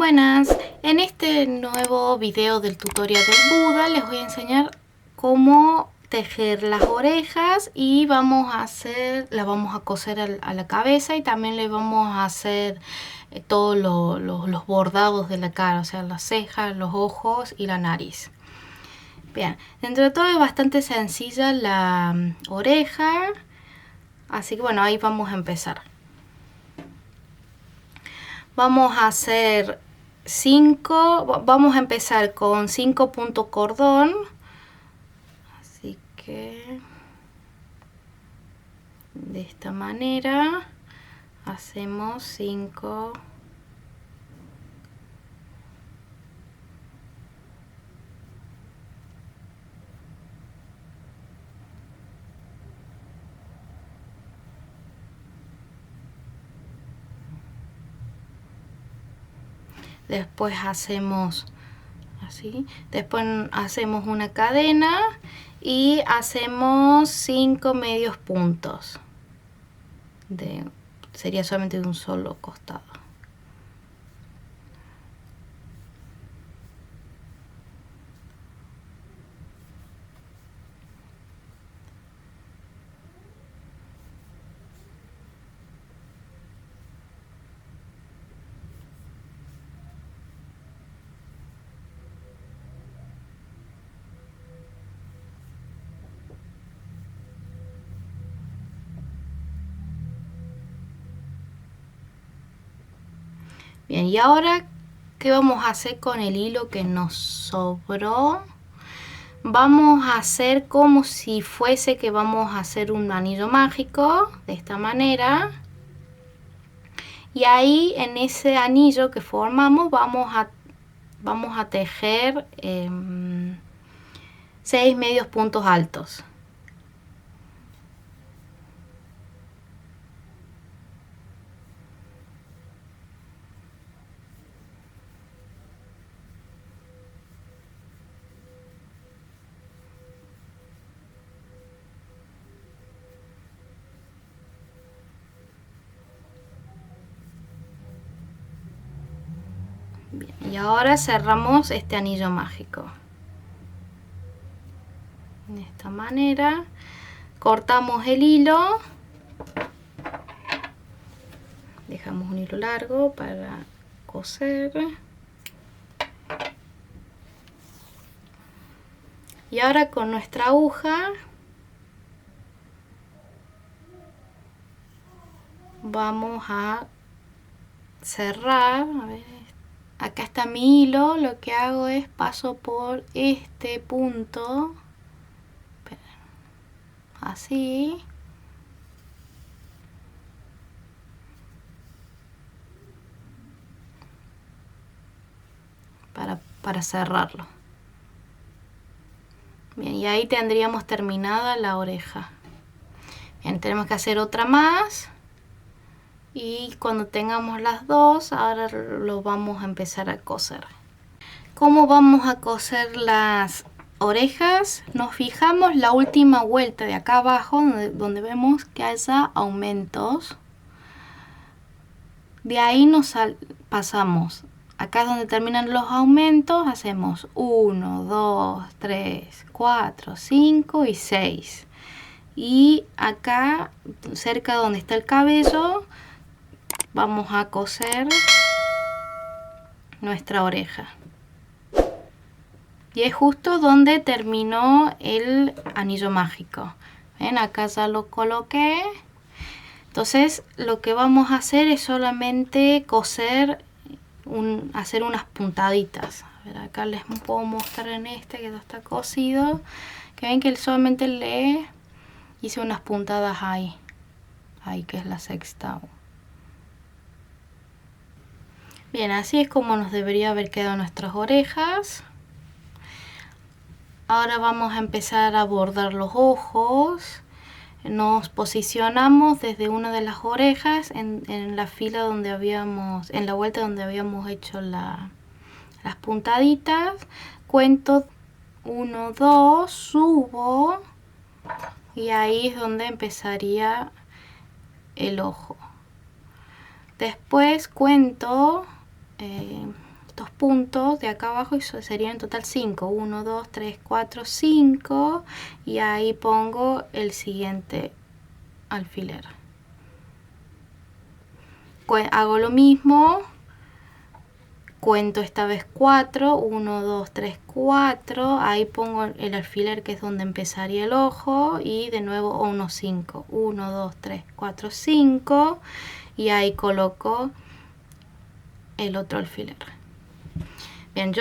Buenas, en este nuevo video del tutorial del Buda les voy a enseñar cómo tejer las orejas y la vamos a coser a la cabeza, y también le vamos a hacer todos los bordados de la cara, o sea, las cejas, los ojos y la nariz. Bien, dentro de todo es bastante sencilla la oreja, así que bueno, ahí vamos a empezar. Vamos a hacer vamos a empezar con 5 puntos cordón, así que de esta manera hacemos 5. Después hacemos así, después hacemos una cadena y hacemos 5 medios puntos, sería solamente de un solo costado. Bien, y ahora, ¿qué vamos a hacer con el hilo que nos sobró? Vamos a hacer como si fuese que vamos a hacer un anillo mágico, de esta manera. Y ahí, en ese anillo que formamos, vamos a tejer 6 medios puntos altos. Bien, y ahora cerramos este anillo mágico. De esta manera, cortamos el hilo, dejamos un hilo largo para coser. Y ahora con nuestra aguja vamos a cerrar. A ver, acá está mi hilo. Lo que hago es paso por este punto, así, para cerrarlo. Bien, y ahí tendríamos terminada la oreja. Bien, tenemos que hacer otra más, y cuando tengamos las dos, ahora lo vamos a empezar a coser. ¿Cómo vamos a coser las orejas? Nos fijamos la última vuelta de acá abajo, donde vemos que haya aumentos. De ahí pasamos. Acá donde terminan los aumentos, hacemos 1, 2, 3, 4, 5 y 6. Y acá, cerca donde está el cabello, vamos a coser nuestra oreja. Y es justo donde terminó el anillo mágico. ¿Ven? Acá ya lo coloqué. Entonces lo que vamos a hacer es solamente coser, hacer unas puntaditas. A ver, acá les puedo mostrar en este que ya está cosido, que ven que solamente le hice unas puntadas ahí, que es la sexta. Bien, así es como nos debería haber quedado nuestras orejas. Ahora vamos a empezar a bordar los ojos. Nos posicionamos desde una de las orejas en la fila donde en la vuelta donde habíamos hecho las puntaditas. Cuento 1, 2, subo, y ahí es donde empezaría el ojo. Después cuento estos puntos de acá abajo, y eso sería en total 5. 1, 2, 3, 4, 5. Y ahí pongo el siguiente alfiler. Hago lo mismo, cuento esta vez 4, 1, 2, 3, 4, ahí pongo el alfiler que es donde empezaría el ojo, y de nuevo unos 5, 1, 2, 3, 4, 5, y ahí coloco el otro alfiler. Bien,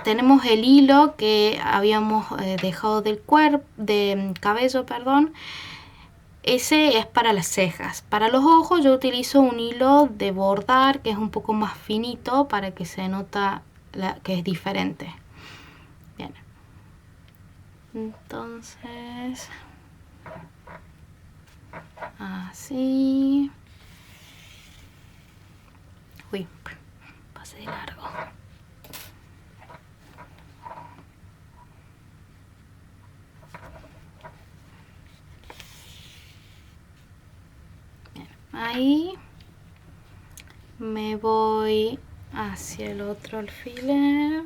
tenemos el hilo que habíamos dejado del cabello, perdón. Ese es para las cejas. Para los ojos yo utilizo un hilo de bordar que es un poco más finito para que se nota que es diferente. Bien. Entonces, así. Uy, pasé de largo. Bien, ahí me voy hacia el otro alfiler.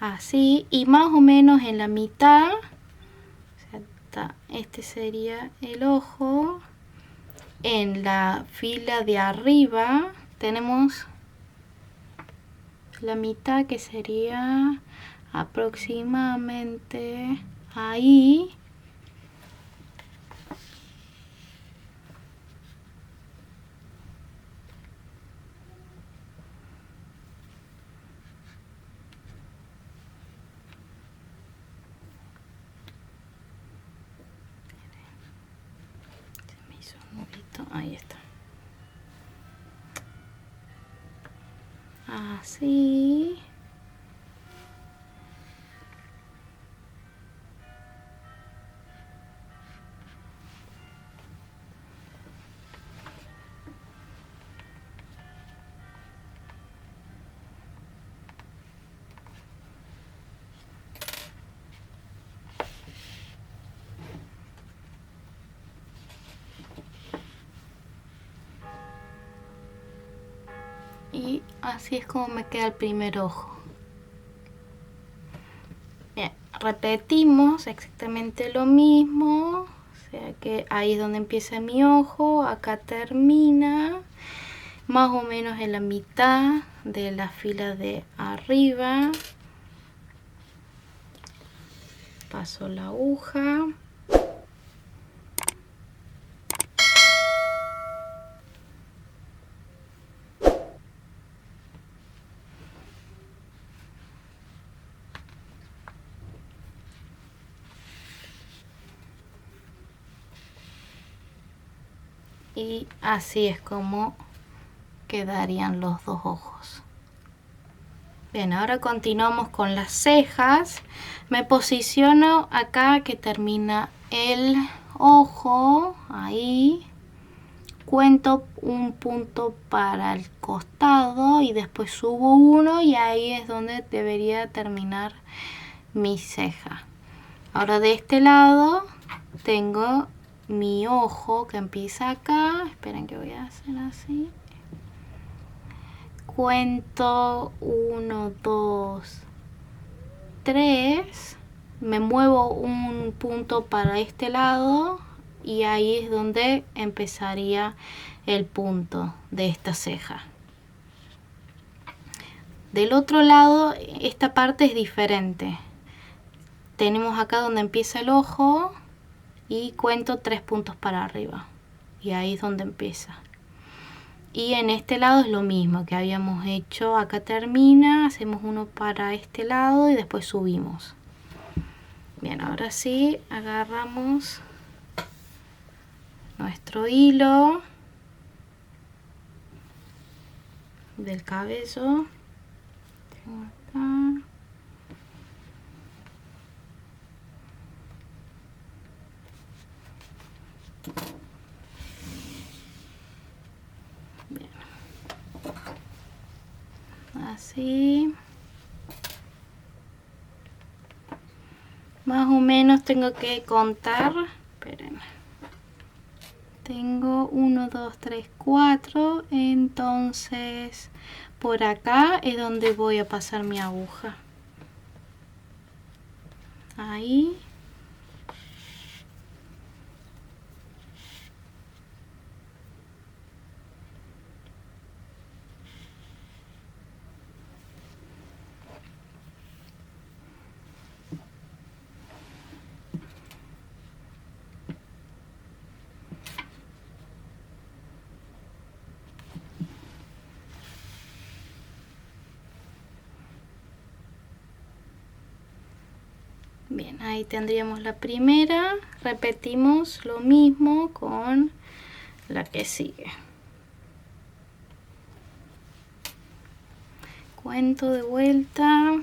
Así, y más o menos en la mitad, este sería el ojo. En la fila de arriba tenemos la mitad, que sería aproximadamente ahí. Se me hizo un nudito, ahí está. Así. Y así es como me queda el primer ojo. Bien, repetimos exactamente lo mismo. O sea que ahí es donde empieza mi ojo, acá termina, más o menos en la mitad de la fila de arriba. Paso la aguja. Y así es como quedarían los dos ojos. Bien, ahora continuamos con las cejas. Me posiciono acá que termina el ojo, ahí. Cuento un punto para el costado y después subo uno, y ahí es donde debería terminar mi ceja. Ahora de este lado tengo mi ojo que empieza acá. Esperen que voy a hacer así. Cuento 1, 2, 3. Me muevo un punto para este lado y ahí es donde empezaría el punto de esta ceja. Del otro lado esta parte es diferente. Tenemos acá donde empieza el ojo y cuento 3 puntos para arriba y ahí es donde empieza. Y en este lado es lo mismo que habíamos hecho, acá termina, hacemos uno para este lado y después subimos. Bien, ahora sí agarramos nuestro hilo del cabello. Tengo acá. Bien. Así. Más o menos tengo que contar. Esperen. tengo 1, 2, 3, 4. Entonces por acá es donde voy a pasar mi aguja. Ahí. Bien, ahí tendríamos la primera. Repetimos lo mismo con la que sigue. Cuento de vuelta.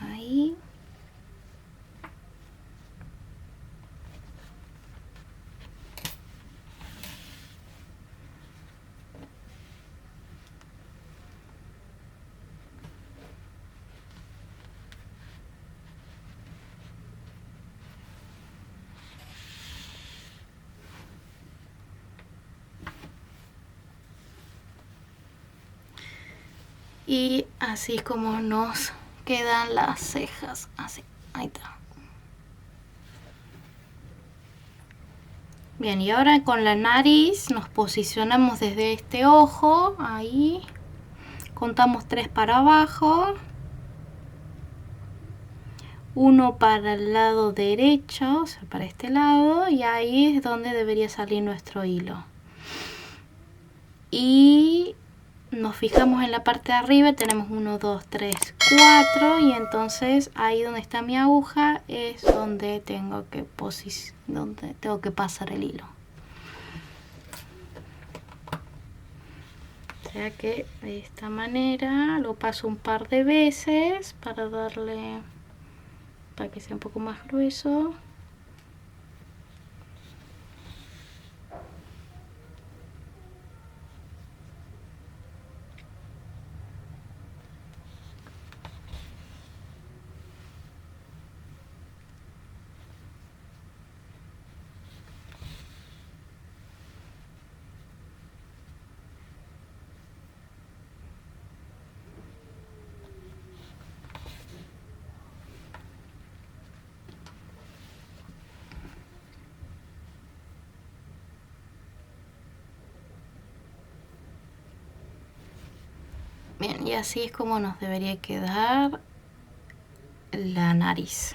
Ahí. Y así es como nos quedan las cejas. Así, ahí está. Bien, y ahora con la nariz nos posicionamos desde este ojo. Ahí. Contamos 3 para abajo. 1 para el lado derecho, o sea, para este lado. Y ahí es donde debería salir nuestro hilo. Y nos fijamos en la parte de arriba, tenemos 1, 2, 3, 4 y entonces ahí donde está mi aguja es donde tengo que pasar el hilo. O sea que de esta manera lo paso un par de veces para que sea un poco más grueso. Bien, y así es como nos debería quedar la nariz.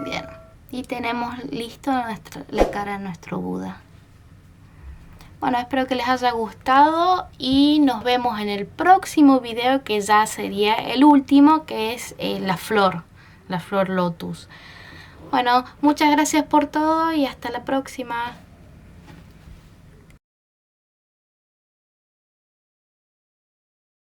Bien, y tenemos listo la cara de nuestro Buda. Bueno, espero que les haya gustado y nos vemos en el próximo video, que ya sería el último, que es la flor lotus. Bueno, muchas gracias por todo y hasta la próxima.